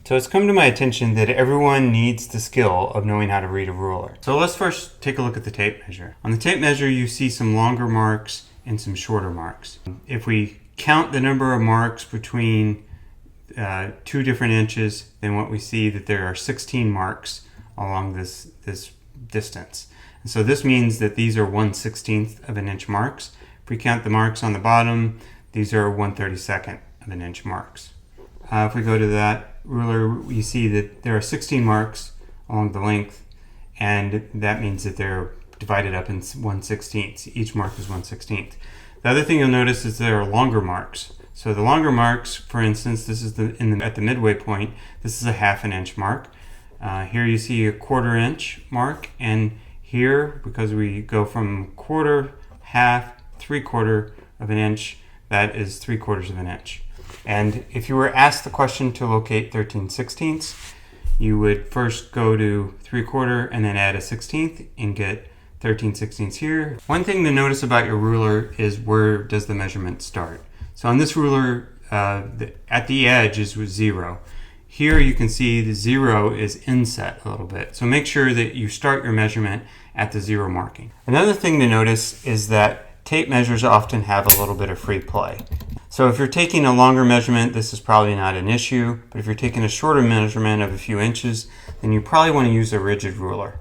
So it's come to my attention that everyone needs the skill of knowing how to read a ruler. So let's first take a look at the tape measure. On the tape measure, you see some longer marks and some shorter marks. If we count the number of marks between 2 different inches, then what we see that there are 16 marks along this distance. And so this means that these are 1/16 of an inch marks. If we count the marks on the bottom, these are 1/32 of an inch marks. If we go to that ruler, we see that there are 16 marks along the length, and that means that they're divided up in 1/16. Each mark is 1/16. The other thing you'll notice is there are longer marks. So the longer marks, for instance, this is at the midway point, this is a 1/2 inch mark. Here you see a 1/4 inch mark, and here, because we go from 1/4, 1/2, 3/4 of an inch, that is 3/4 of an inch. And if you were asked the question to locate 13/16, you would first go to 3/4 and then add a 16th and get 13/16 here. One thing to notice about your ruler is where does the measurement start. So on this ruler, at the edge is with 0. Here you can see the 0 is inset a little bit. So make sure that you start your measurement at the 0 marking. Another thing to notice is that tape measures often have a little bit of free play. So if you're taking a longer measurement, this is probably not an issue, but if you're taking a shorter measurement of a few inches, then you probably want to use a rigid ruler.